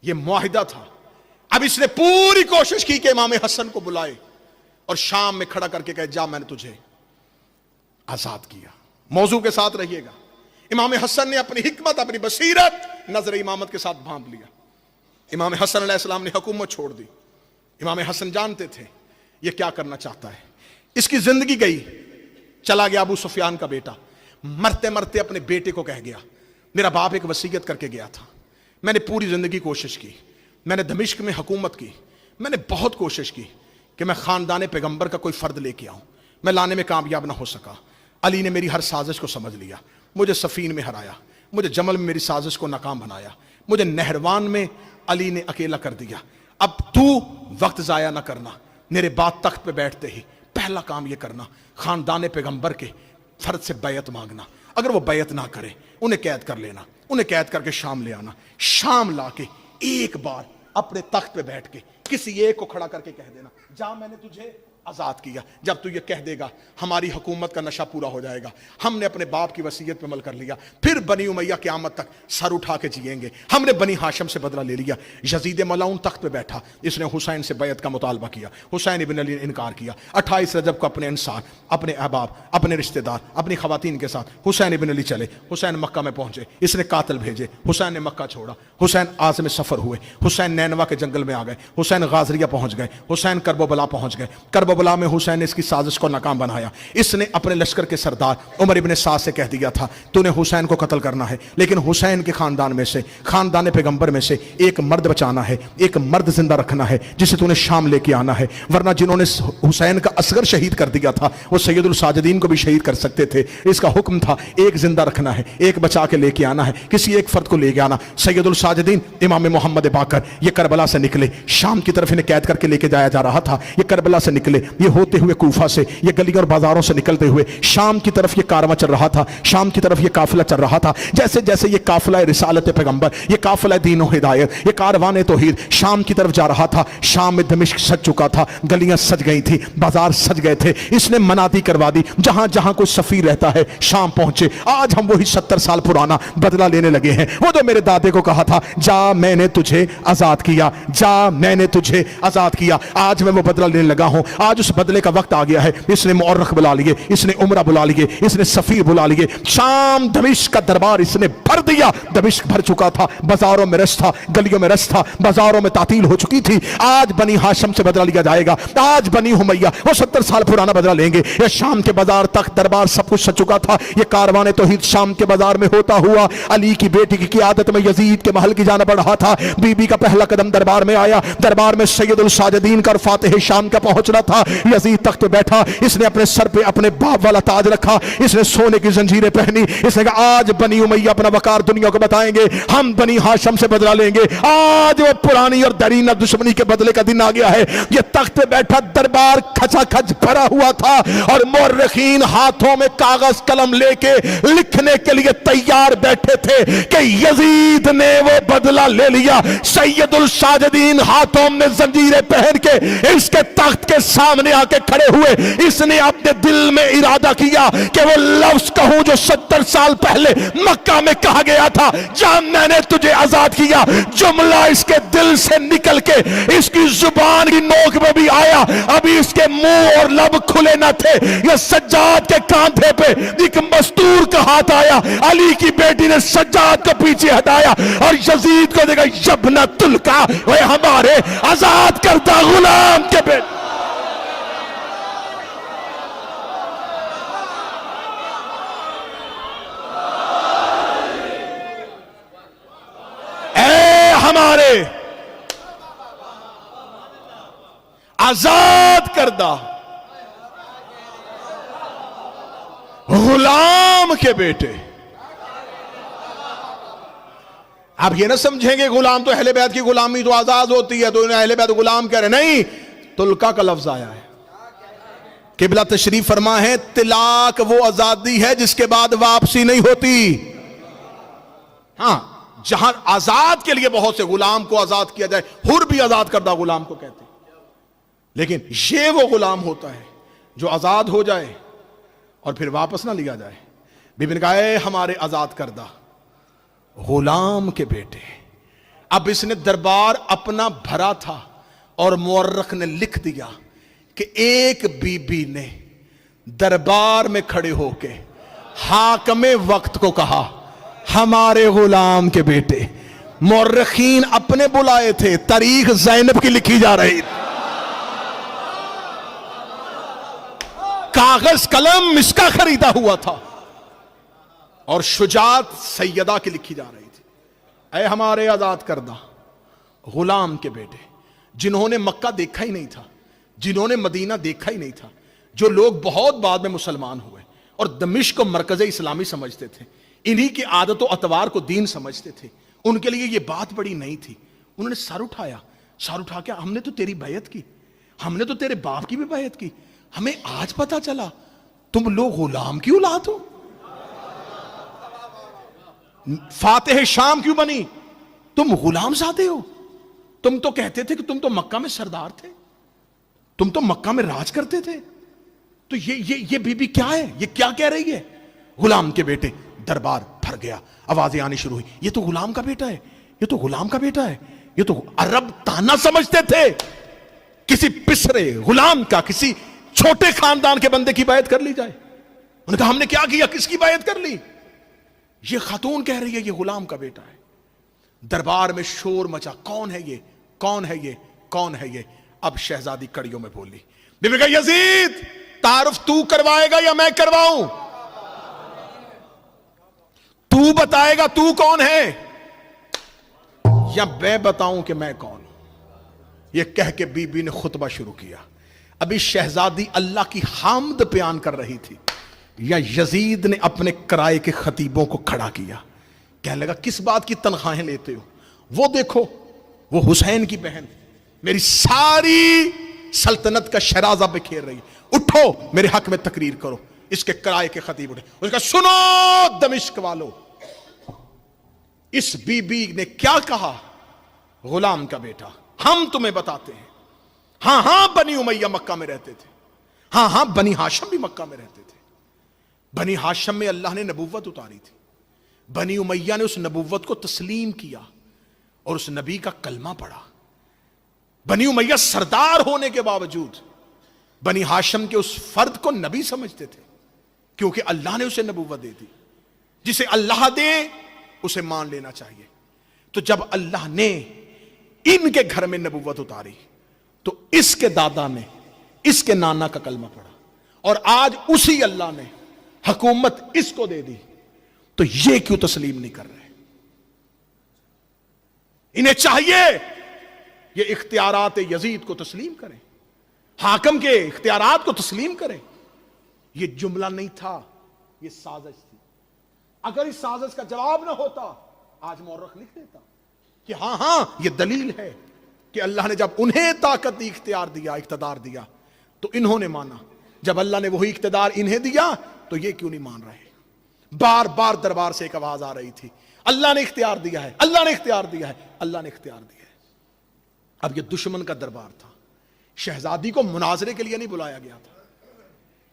یہ معاہدہ تھا. اب اس نے پوری کوشش کی کہ امام حسن کو بلائے اور شام میں کھڑا کر کے کہے جا میں نے تجھے آزاد کیا. موضوع کے ساتھ رہیے گا. امام حسن نے اپنی حکمت اپنی بصیرت نظر امامت کے ساتھ بھانپ لیا. امام حسن علیہ السلام نے حکومت چھوڑ دی. امام حسن جانتے تھے یہ کیا کرنا چاہتا ہے. اس کی زندگی گئی. چلا گیا ابو سفیان کا بیٹا. مرتے مرتے اپنے بیٹے کو کہہ گیا میرا باپ ایک وصیت کر کے گیا تھا, میں نے پوری زندگی کوشش کی, میں نے دمشق میں حکومت کی, میں نے بہت کوشش کی کہ میں خاندان پیغمبر کا کوئی فرد لے کے آؤں, میں لانے میں کامیاب نہ ہو سکا. علی نے میری ہر سازش کو سمجھ لیا, مجھے صفین میں ہرایا, مجھے جمل میں میری سازش کو ناکام بنایا, مجھے نہروان میں علی نے اکیلا کر دیا. اب تو وقت ضائع نہ کرنا, میرے بعد تخت پہ بیٹھتے ہی پہلا کام یہ کرنا خاندان پیغمبر کے فرد سے بیعت مانگنا. اگر وہ بیعت نہ کرے انہیں قید کر لینا, انہیں قید کر کے شام لے آنا. شام لا کے ایک بار اپنے تخت پہ بیٹھ کے کسی ایک کو کھڑا کر کے کہہ دینا جا میں نے تجھے آزاد کیا. جب تو یہ کہہ دے گا ہماری حکومت کا نشہ پورا ہو جائے گا, ہم نے اپنے باپ کی وصیت پہ عمل کر لیا, پھر بنی امیہ قیامت تک سر اٹھا کے جئیں گے, ہم نے بنی ہاشم سے بدلہ لے لیا. یزید ملعون تخت پہ بیٹھا, اس نے حسین سے بیعت کا مطالبہ کیا, حسین ابن علی نے انکار کیا. 28 رجب کو اپنے انصار, اپنے احباب, اپنے رشتہ دار, اپنی خواتین کے ساتھ حسین ابن علی چلے. حسین مکہ میں پہنچے, اس نے قاتل بھیجے, حسین نے مکہ چھوڑا. حسین عازم سفر ہوئے, حسین نینوا کے جنگل میں آ گئے, حسین غازریہ پہنچ گئے, حسین کرب و بلا پہنچ گئے. کرب و بلا میں حسین نے کی سازش کو ناکام بنایا. اس نے اپنے لشکر کے سردار عمر ابن سعد سے کہہ دیا تھا تو نے حسین کو قتل کرنا ہے, لیکن حسین کے خاندان میں سے, خاندان پیغمبر میں سے ایک مرد بچانا ہے, ایک مرد زندہ رکھنا ہے جسے تو نے شام لے کے آنا ہے, ورنہ جنہوں نے حسین کا اصغر شہید کر دیا تھا وہ سید الساجدین کو بھی شہید کر سکتے تھے. اس کا حکم تھا ایک زندہ رکھنا ہے, ایک بچا کے لے کے آنا ہے, کسی ایک فرد کو لے کے آنا. سید الساجدین امام محمد باقر یہ کربلا سے نکلے, شام کی طرف انہیں قید کر کے لے کے جایا جا رہا تھا. یہ کربلا سے نکلے, یہ ہوتے ہوئے کوفہ سے, یہ گلیوں اور بازاروں سے نکلتے ہوئے شام کی طرف یہ کارواں چل رہا تھا, شام کی طرف یہ قافلہ چل رہا تھا. جیسے جیسے یہ قافلہ رسالت پیغمبر, یہ قافلہ دین و ہدایت, یہ کاروان توحید شام کی طرف جا رہا تھا. شام میں دمشق سج چکا تھا, گلیاں سج گئی تھی, بازار سج گئے تھے. اس نے منادی کروا دی جہاں جہاں کوئی سفیر رہتا ہے شام پہنچے. آج ہم وہی 70 سال پرانا بدلہ لینے لگے ہیں. وہ تو میرے دادے کو کہا تھا جا میں نے تجھے آزاد کیا, جا میں نے تجھے آزاد کیا, آج میں وہ بدلہ لینے لگا ہوں. آج اس بدلے کا وقت آ گیا ہے. اس نے مورخ بلا لیے, اس نے عمرہ بلا لیے, اس نے سفیر بلا لیے. شام دمشق کا دربار اس نے بھر دیا. دمشق بھر چکا تھا, بازاروں میں رش تھا, گلیوں میں رش تھا, بازاروں میں تعطیل ہو چکی تھی. آج بنی ہاشم سے بدلہ لیا جائے گا, آج بنی امیہ وہ 70 سال پرانا بدلہ لیں گے. یہ شام کے بازار تک دربار سب کچھ سج چکا تھا. یہ کاروان توحید شام کے بازار میں ہوتا ہوا علی کی بیٹی کی قیادت میں یزید کے محل کی جانب بڑھ رہا تھا. بی بی کا پہلا قدم دربار میں آیا. دربار میں سید الساجدین کا اور فاتح شام کا پہنچنا تھا. یزید تخت پہ بیٹھا, اس نے اپنے سر پہ اپنے باپ والا تاج رکھا, اس نے سونے کی زنجیریں پہنی. اس نے کہا آج بنی امیہ اپنا وقار دنیا کو بتائیں گے, ہم بنی ہاشم سے بدلہ لیں گے. آج وہ پرانی اور درینہ دشمنی کے بدلے کا دن آ گیا ہے. یہ تخت پہ بیٹھا, دربار کھچا کھچ بھرا ہوا تھا اور مورخین ہاتھوں میں کاغذ قلم لے کے لکھنے کے لیے تیار بیٹھے تھے کہ یزید نے وہ بدلہ لے لیا. سید الساجدین ہاتھوں میں زنجیریں پہن کے اس کے تخت کے سامنے آ کے کھڑے ہوئے. اس نے اپنے دل میں ارادہ کیا کہ وہ لفظ کہوں جو 70 سال پہلے مکہ میں کہا گیا تھا, جہاں میں نے تجھے آزاد کیا. جملہ اس کے دل سے نکل کے اس کی زبان کی نوک میں بھی آیا, ابھی اس کے منہ اور لب کھلے نہ تھے. یہ سجاد کے کاندھے پہ ایک مستور کا ہاتھ آیا. علی کی بیٹی نے سجاد کو پیچھے ہٹایا اور یزید کو دیکھا, یبنہ تلکا, وہ ہمارے آزاد کردہ غلام کے بیٹے. ہمارے آزاد کردہ غلام کے بیٹے. آپ یہ نہ سمجھیں گے غلام تو اہل بیت کی غلامی تو آزاد ہوتی ہے تو انہیں اہل بیت غلام کہہ رہے, نہیں, تلکا کا لفظ آیا ہے. قبلہ تشریف فرما ہے طلاق وہ آزادی ہے جس کے بعد واپسی نہیں ہوتی. ہاں, جہاں آزاد کے لیے بہت سے غلام کو آزاد کیا جائے, حر بھی آزاد کردہ غلام کو کہتے ہیں. لیکن یہ وہ غلام ہوتا ہے جو آزاد ہو جائے اور پھر واپس نہ لیا جائے. بی بی نے کہا اے ہمارے آزاد کردہ غلام کے بیٹے. اب اس نے دربار اپنا بھرا تھا اور مورخ نے لکھ دیا کہ ایک بی بی نے دربار میں کھڑے ہو کے حاکم وقت کو کہا ہمارے غلام کے بیٹے. مورخین اپنے بلائے تھے, تاریخ زینب کی لکھی جا رہی تھی, کاغذ قلم مسکا خریدا ہوا تھا, اور شجاعت سیدہ کی لکھی جا رہی تھی. اے ہمارے آزاد کردہ غلام کے بیٹے, جنہوں نے مکہ دیکھا ہی نہیں تھا, جنہوں نے مدینہ دیکھا ہی نہیں تھا, جو لوگ بہت بعد میں مسلمان ہوئے اور دمشق کو مرکز اسلامی سمجھتے تھے, انہی کی عادت و اتوار کو دین سمجھتے تھے, ان کے لیے یہ بات بڑی نہیں تھی. انہوں نے سر اٹھایا, سر اٹھا کے ہم نے تو تیری بیعت کی, ہم نے تو تیرے باپ کی بھی بیعت کی, ہمیں آج پتا چلا تم لوگ غلام کی اولاد ہو, فاتح شام کیوں بنی, تم غلام زادے ہو. تم تو کہتے تھے کہ تم تو مکہ میں سردار تھے, تم تو مکہ میں راج کرتے تھے, تو یہ بی بی کیا ہے, یہ کیا کہہ رہی ہے؟ غلام کے بیٹے. دربار بھر گیا, آوازیں آنی شروع ہوئی, یہ تو غلام کا بیٹا ہے, یہ تو غلام کا بیٹا ہے. یہ تو عرب تانا سمجھتے تھے کسی پسرے غلام کا, کسی چھوٹے خاندان کے بندے کی بیعت کر لی جائے. انہوں نے کہا ہم نے کیا کیا, کس کی بیعت کر لی؟ یہ خاتون کہہ رہی ہے یہ غلام کا بیٹا ہے. دربار میں شور مچا, کون ہے یہ, کون ہے یہ, کون ہے یہ؟ اب شہزادی کڑیوں میں بولی. بی بی کہا یزید تعارف تو کروائے گا یا میں کرواؤں؟ تو بتائے گا تو کون ہے یا میں بتاؤں کہ میں کون ہوں؟ یہ کہہ کے بی بی نے خطبہ شروع کیا. ابھی شہزادی اللہ کی حمد بیان کر رہی تھی, یا یزید نے اپنے کرائے کے خطیبوں کو کھڑا کیا, کہنے لگا کس بات کی تنخواہیں لیتے ہو؟ وہ دیکھو وہ حسین کی بہن میری ساری سلطنت کا شرازہ بکھیر رہی, اٹھو میرے حق میں تقریر کرو. اس کے کرائے کے خطیب اٹھے, اس کا سنو دمشق والو, اس بی بی نے کیا کہا؟ غلام کا بیٹا, ہم تمہیں بتاتے ہیں. ہاں ہاں بنی امیہ مکہ میں رہتے تھے, ہاں ہاں بنی ہاشم بھی مکہ میں رہتے تھے. بنی ہاشم میں اللہ نے نبوت اتاری تھی, بنی امیہ نے اس نبوت کو تسلیم کیا اور اس نبی کا کلمہ پڑھا. بنی امیہ سردار ہونے کے باوجود بنی ہاشم کے اس فرد کو نبی سمجھتے تھے, کیونکہ اللہ نے اسے نبوت دے دی. جسے اللہ دے اسے مان لینا چاہیے. تو جب اللہ نے ان کے گھر میں نبوت اتاری تو اس کے دادا نے اس کے نانا کا کلمہ پڑھا, اور آج اسی اللہ نے حکومت اس کو دے دی, تو یہ کیوں تسلیم نہیں کر رہے؟ انہیں چاہیے یہ اختیارات یزید کو تسلیم کریں, حاکم کے اختیارات کو تسلیم کریں. یہ جملہ نہیں تھا, یہ سازش تھی. اگر اس سازش کا جواب نہ ہوتا آج مورخ لکھ دیتا کہ ہاں ہاں یہ دلیل ہے کہ اللہ نے جب انہیں طاقت دی, اختیار دیا, اقتدار دیا, تو انہوں نے مانا. جب اللہ نے وہی اقتدار انہیں دیا تو یہ کیوں نہیں مان رہے؟ بار بار دربار سے ایک آواز آ رہی تھی, اللہ نے اختیار دیا ہے, اللہ نے اختیار دیا ہے, اللہ نے اختیار دیا ہے. اب یہ دشمن کا دربار تھا. شہزادی کو مناظرے کے لیے نہیں بلایا گیا تھا,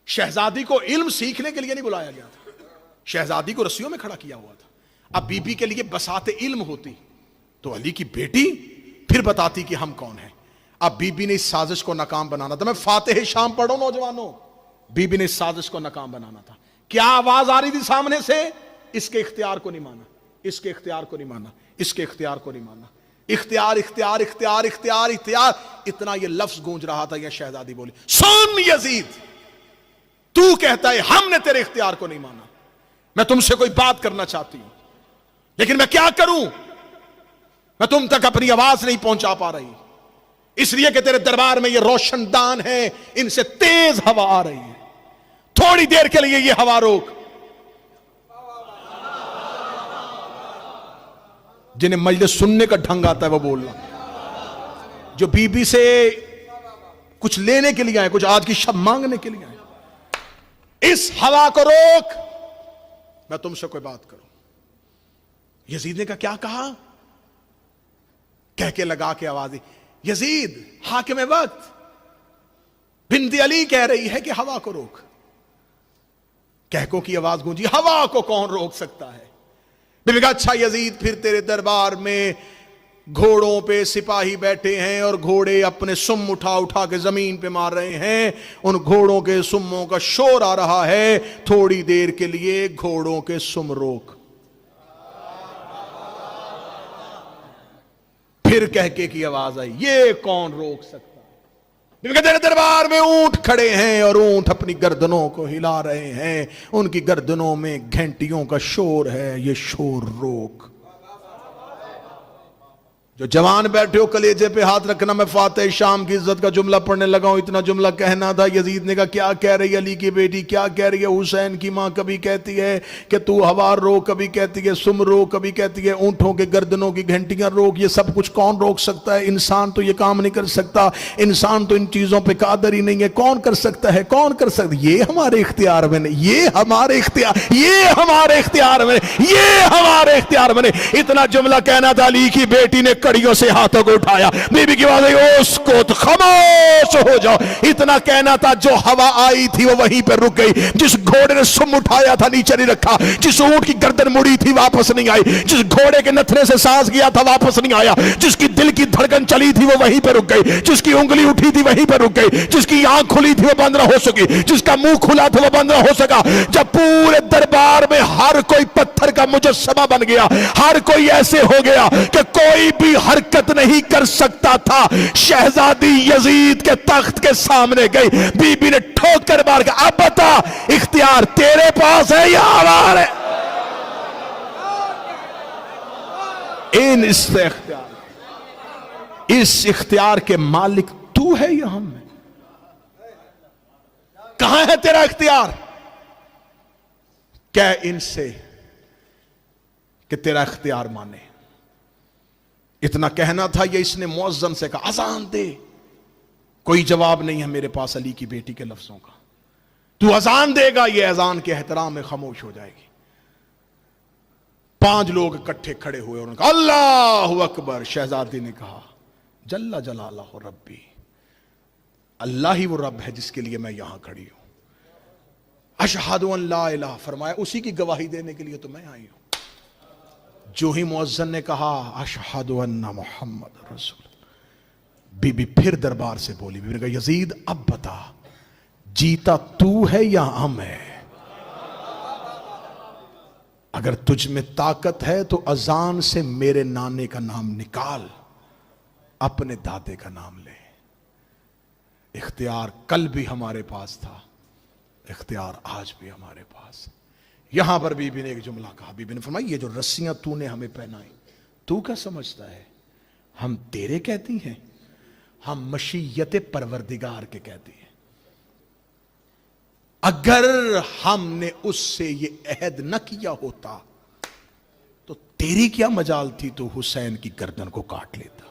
شہزادی کو علم سیکھنے کے لیے نہیں بلایا گیا تھا, شہزادی کو رسیوں میں کھڑا کیا ہوا تھا. اب بی بی کے لیے بساط علم ہوتی تو علی کی بیٹی پھر بتاتی کہ ہم کون ہیں. اب بی بی نے اس سازش کو ناکام بنانا تھا. میں فاتح شام پڑھو نوجوانوں, بی بی نے اس سازش کو ناکام بنانا تھا. کیا آواز آ رہی تھی سامنے سے؟ اس کے اختیار کو نہیں مانا, اس کے اختیار کو نہیں مانا, اس کے اختیار کو نہیں مانا. اختیار اختیار اختیار اختیار اختیار, اتنا یہ لفظ گونج رہا تھا. یہ شہزادی بولی, سن یزید, تو کہتا ہے ہم نے تیرے اختیار کو نہیں مانا, میں تم سے کوئی بات کرنا چاہتی ہوں, لیکن میں کیا کروں؟ میں تم تک اپنی آواز نہیں پہنچا پا رہی, اس لیے کہ تیرے دربار میں یہ روشن دان ہے, ان سے تیز ہوا آ رہی ہے. تھوڑی دیر کے لیے یہ ہوا روک. جنہیں مجلس سننے کا ڈھنگ آتا ہے وہ بولنا, جو بی بی سے کچھ لینے کے لیے آئے, کچھ آج کی شب مانگنے کے لیے آئے, اس ہوا کو روک, میں تم سے کوئی بات کروں. یزید نے کہا کہا, کہہ کے لگا کے آوازی, یزید حاکم وقت, بنت علی کہہ رہی ہے کہ ہوا کو روک. کہکوں کی آواز گونجی, ہوا کو کون روک سکتا ہے؟ بی بی کہا اچھا یزید, پھر تیرے دربار میں گھوڑوں پہ سپاہی بیٹھے ہیں اور گھوڑے اپنے سم اٹھا اٹھا کے زمین پہ مار رہے ہیں, ان گھوڑوں کے سموں کا شور آ رہا ہے, تھوڑی دیر کے لیے گھوڑوں کے سم روک. پھر کہکے کی آواز آئی, یہ کون روک سکتا ہے؟ تیرے دربار میں اونٹ کھڑے ہیں اور اونٹ اپنی گردنوں کو ہلا رہے ہیں, ان کی گردنوں میں گھنٹیوں کا شور ہے, یہ شور روک. جو جوان بیٹھے ہو کلیجے پہ ہاتھ رکھنا, میں فاتح شام کی عزت کا جملہ پڑھنے لگا ہوں. اتنا جملہ کہنا تھا. یزید نے کہا کیا کہہ رہی ہے علی کی بیٹی, کیا کہہ رہی ہے حسین کی ماں؟ کبھی کہتی ہے کہ تو ہوا روک, کبھی کہتی ہے سم روک, کبھی کہتی ہے اونٹوں کے گردنوں کی گھنٹیاں روک. یہ سب کچھ کون روک سکتا ہے؟ انسان تو یہ کام نہیں کر سکتا, انسان تو ان چیزوں پہ قادر ہی نہیں ہے. کون کر سکتا ہے؟ کون کر سکتا ہے؟ یہ ہمارے اختیار میں نہیں, یہ ہمارے اختیار, یہ ہمارے اختیار میں, یہ ہمارے اختیار میں نہیں. اتنا جملہ کہنا تھا, علی کی بیٹی نے کڑیوں سے ہاتھوں کو اٹھایا, بی بی کی آواز آئی, اس کو خاموش ہو جاؤ. اتنا کہنا تھا, جو ہوا آئی تھی وہ وہیں پہ رک گئی. جس گھوڑے نے سم اٹھایا تھا نیچے نہیں رکھا, جس اونٹ کی گردن مڑی تھی واپس نہیں آئی, جس گھوڑے کے نتھرے سے سانس گیا تھا واپس نہیں آیا, جس کی دل کی دھڑکن چلی تھی وہ وہیں پہ رک گئی, جس کی انگلی اٹھی تھی وہیں پہ رک گئی, جس کی آنکھ کھلی تھی وہ بند نہ ہو سکی, جس کا منہ کھلا تھا وہ بند نہ ہو سکا. جب پورے دربار میں ہر کوئی پتھر کا مجسمہ بن گیا, ہر کوئی ایسے ہو گیا کہ کوئی بھی حرکت نہیں کر سکتا تھا, شہزادی یزید کے تخت کے سامنے گئی. بی بی نے ٹھوکر مار کے, اب بتا اختیار تیرے پاس ہے یا ہمارے؟ اس اختیار کے مالک تو ہے یا ہم ہیں؟ کہاں ہے تیرا اختیار؟ کہہ ان سے کہ تیرا اختیار مانے. اتنا کہنا تھا, یہ اس نے مؤذن سے کہا اذان دے. کوئی جواب نہیں ہے میرے پاس علی کی بیٹی کے لفظوں کا. تو اذان دے گا, یہ اذان کے احترام میں خاموش ہو جائے گی. 5 لوگ اکٹھے کھڑے ہوئے اور انہوں نے کہا اللہ اکبر. شہزادی نے کہا جل جلالہ ربی, اللہ ہی وہ رب ہے جس کے لیے میں یہاں کھڑی ہوں. اشہد ان لا الہ, فرمایا اسی کی گواہی دینے کے لیے تو میں آئی ہوں. جو ہی مؤذن نے کہا اشہد ان محمد رسول, بی بی پھر دربار سے بولی. بی بی نے کہا یزید اب بتا, جیتا تو ہے یا ہم ہے؟ اگر تجھ میں طاقت ہے تو اذان سے میرے نانے کا نام نکال, اپنے دادے کا نام لے. اختیار کل بھی ہمارے پاس تھا, اختیار آج بھی ہمارے پاس. یہاں پر بی بی نے ایک جملہ کہا. بی بی نے فرمایا یہ جو رسیاں تو نے ہمیں پہنائی, تو کیا سمجھتا ہے ہم تیرے کہتی ہیں؟ ہم مشیت پروردگار کے کہتی ہیں. اگر ہم نے اس سے یہ عہد نہ کیا ہوتا تو تیری کیا مجال تھی, تو حسین کی گردن کو کاٹ لیتا.